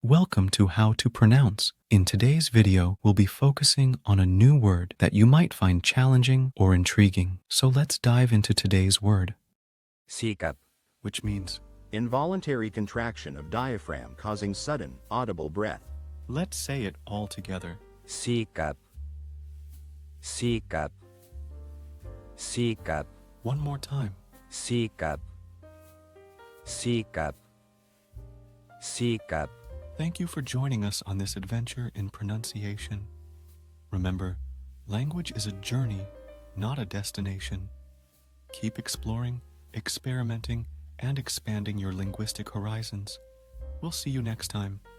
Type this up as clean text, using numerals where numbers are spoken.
Welcome to How to Pronounce. In today's video, we'll be focusing on a new word that you might find challenging or intriguing. So let's dive into today's word, Hiccup. which means, Involuntary contraction of diaphragm causing sudden, audible breath. let's say it all together. Hiccup. Hiccup. Hiccup. One more time. Hiccup. Hiccup. Hiccup. Thank you for joining us on this adventure in pronunciation. Remember, language is a journey, not a destination. Keep exploring, experimenting, and expanding your linguistic horizons. We'll see you next time.